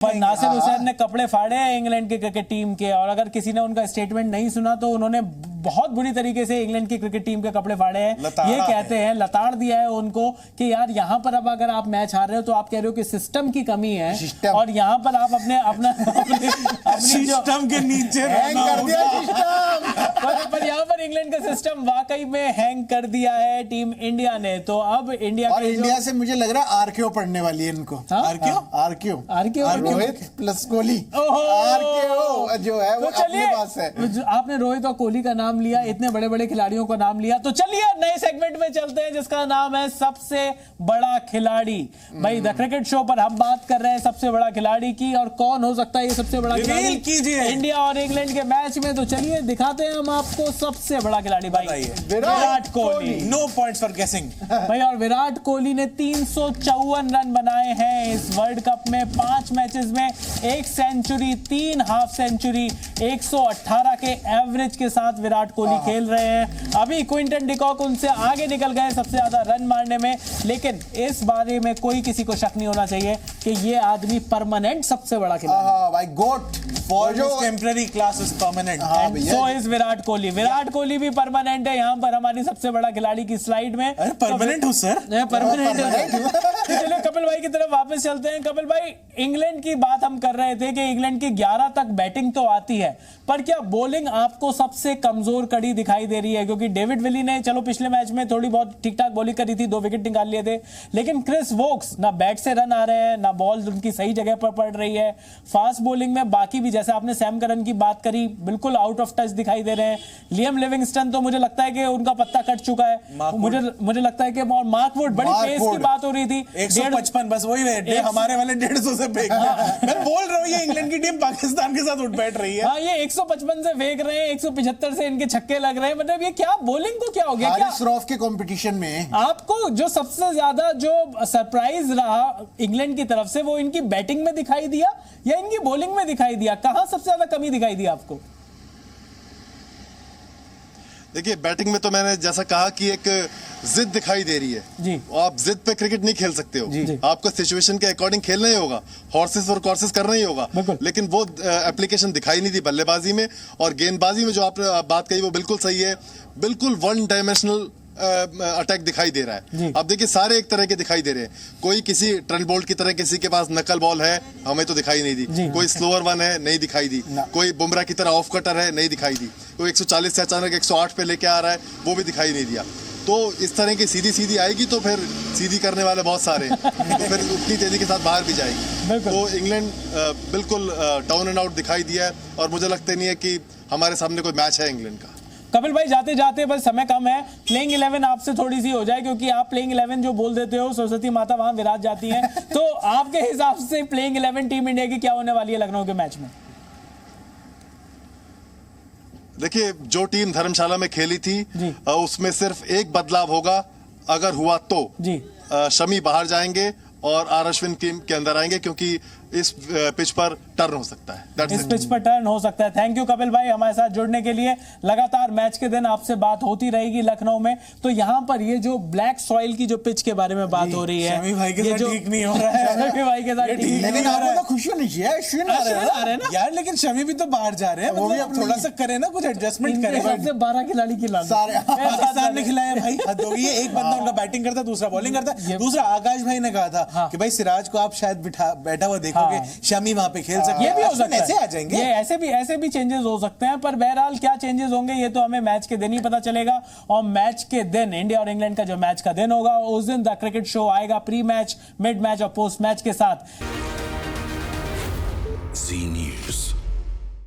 पर नासिर हुसैन ने कपड़े फाड़े हैं इंग्लैंड की क्रिकेट टीम के, और अगर किसी ने उनका स्टेटमेंट नहीं सुना तो उन्होंने बहुत बुरी तरीके से इंग्लैंड की क्रिकेट टीम के कपड़े फाड़े हैं। ये कहते हैं, लताड़ दिया है उनको कि यार यहाँ पर अब अगर आप मैच हार रहे हो तो आप कह रहे हो कि सिस्टम की कमी है, और यहाँ पर आप अपनी सिस्टम के नीचे कर दिया सिस्टम। पर यहाँ पर इंग्लैंड का सिस्टम वाकई में हैंग कर दिया है टीम इंडिया ने। तो अब इंडिया और इंडिया से मुझे लग रहा है आरक्यू पढ़ने वाली है इनको। RQ Rohit plus Kohli, RQ जो है वो अपने पास है। आपने रोहित और कोहली का नाम लिया, इतने बड़े बड़े खिलाड़ियों का नाम लिया, तो चलिए नए सेगमेंट में चलते हैं जिसका नाम है सबसे बड़ा खिलाड़ी। भाई द क्रिकेट शो पर हम बात कर रहे हैं सबसे बड़ा खिलाड़ी की, और कौन हो सकता है ये सबसे बड़ा खिलाड़ी कीजिए इंडिया और इंग्लैंड के मैच में। तो चलिए दिखाते हैं हम आपको सबसे बड़ा खिलाड़ी। भाई Virat Kohli. No points for guessing भाई, और विराट कोहली ने 354 रन बनाए हैं इस वर्ल्ड कप में। 5 मैचेस में 1 सेंचुरी, 3 हाफ सेंचुरी, 118 के एवरेज के साथ विराट कोहली खेल रहे हैं। अभी क्विंटन डिकॉक उनसे आगे निकल गए सबसे ज्यादा रन मारने में, लेकिन इस बारे में कोई किसी को शक नहीं होना चाहिए कि ये आदमी परमानेंट सबसे बड़ा खिलाड़ी। भाई goat temporary class is permanent. So is Virat Kohli. Virat Kohli भी परमानेंट है यहाँ पर हमारी सबसे बड़ा खिलाड़ी की स्लाइड में। परमानेंट हो सर, परमानेंट है। चलिए कपिल भाई की तरफ वापस चलते हैं। कपिल भाई, इंग्लैंड की बात हम कर रहे थे कि इंग्लैंड की 11 तक बैटिंग तो आती है, पर क्या बॉलिंग आपको सबसे कमजोर कड़ी दिखाई दे रही है? क्योंकि डेविड विली ने चलो पिछले मैच में थोड़ी बहुत ठीक ठाक बॉलिंग करी थी, 2 विकेट निकाल लिए थे, लेकिन क्रिस वोक्स ना बैट से रन आ रहे हैं, ना बॉल उनकी सही जगह पर पड़ रही है। फास्ट बॉलिंग में बाकी भी, जैसे आपने सैम करन की बात करी, बिल्कुल आउट ऑफ टच दिखाई दे रहे हैं। लियम लिविंगस्टन तो मुझे लगता है कि उनका पत्ता कट चुका है। मुझे लगता है कि मार्क वुड, बड़ी पेस की बात हो रही थी, 155 बस वही है, हमारे वाले 150 से फेंक मैं बोल रहा हूँ ये इंग्लैंड की टीम पाकिस्तान के साथ उठ बैठ रही है। हाँ, ये 155 से फेंक रहे हैं, 175 से इनके छक्के लग रहे हैं। मतलब ये क्या बॉलिंग को क्या हो गया? क्या श्रॉफ के कंपटीशन में आपको जो सबसे ज्यादा जो सरप्राइज रहा इंग्लैंड की तरफ से, वो इनकी बैटिंग में दिखाई दिया या इनकी बॉलिंग में दिखाई दिया? कहां सबसे ज्यादा कमी दिखाई दी आपको? देखिए, बैटिंग में तो मैंने जैसा कहा कि एक जिद दिखाई दे रही है जी। आप जिद पे क्रिकेट नहीं खेल सकते हो जी। आपको सिचुएशन के अकॉर्डिंग खेलना ही होगा, हॉर्सेस और कॉर्सेस करना ही होगा, लेकिन वो एप्लीकेशन दिखाई नहीं दी बल्लेबाजी में। और गेंदबाजी में जो आपने बात कही वो बिल्कुल सही है, बिल्कुल 1 डायमेंशनल अटैक दिखाई दे रहा है। अब देखिए, सारे एक तरह के दिखाई दे रहे हैं। कोई किसी ट्रेंट बोल्ट की तरह किसी के पास नकल बॉल है, हमें तो दिखाई नहीं दी। कोई स्लोअर वन है, नहीं दिखाई दी। कोई बुमराह की तरह ऑफ कटर है, नहीं दिखाई दी। कोई 140 से अचानक 108 पे लेके आ रहा है, वो भी दिखाई नहीं दिया। तो इस तरह की सीधी आएगी तो फिर सीधी करने वाले बहुत सारे हैं, तो फिर उतनी तेजी के साथ बाहर भी जाएगी। तो इंग्लैंड बिल्कुल डाउन एंड आउट दिखाई दिया है, और मुझे लगता नहीं है कि हमारे सामने कोई मैच है इंग्लैंड का। कपिल भाई, जाते जाते बस समय कम है, प्लेइंग 11 आपसे थोड़ी सी हो जाए, क्योंकि आप प्लेइंग 11 जो बोल देते हो सरस्वती माता वहां विराज जाती हैं। तो आपके हिसाब से प्लेइंग 11 टीम इंडिया की क्या होने वाली है लखनऊ के मैच में? देखिए, जो टीम धर्मशाला में खेली थी उसमें सिर्फ एक बदलाव होगा, अगर हुआ तो जी। शमी बाहर जाएंगे और आर अश्विन टीम के अंदर आएंगे, क्योंकि इस पिच पर टर्न हो सकता है। इस पिच पर टर्न हो सकता है। थैंक यू कपिल भाई हमारे साथ जुड़ने के लिए। लगातार मैच के दिन आपसे बात होती रहेगी लखनऊ में। तो यहाँ पर ये जो ब्लैक सॉइल की जो पिच के बारे में बात हो रही है, शमी भाई के साथ ठीक नहीं हो रहा है। शमी भाई के साथ ठीक लेकिन आपको तो खुशी होनी चाहिए, अश्विन आ रहे हैं ना यार, लेकिन शमी भी तो बाहर जा रहे हैं, वो भी अब थोड़ा सा करे ना, कुछ एडजस्टमेंट करे। सबसे 12 खिलाड़ी खिला पाकिस्तान ने खिलाया भाई, हद होगी। एक बंदा उनका बैटिंग करता है, दूसरा बॉलिंग करता है। दूसरा आकाश भाई ने कहा था कि भाई सिराज को आप शायद बैठा हुआ देखोगे, शमी वहां पे खेल सकते हैं। ये भी हो सकता है, ऐसे आ जाएंगे, ये ऐसे भी चेंजेस हो सकते हैं। पर बहरहाल क्या चेंजेस होंगे ये तो हमें मैच के दिन ही पता चलेगा। और मैच के दिन, इंडिया और इंग्लैंड का जो मैच का दिन होगा, उस दिन द क्रिकेट शो आएगा प्री मैच, मिड मैच और पोस्ट मैच के साथ। जी न्यूज़।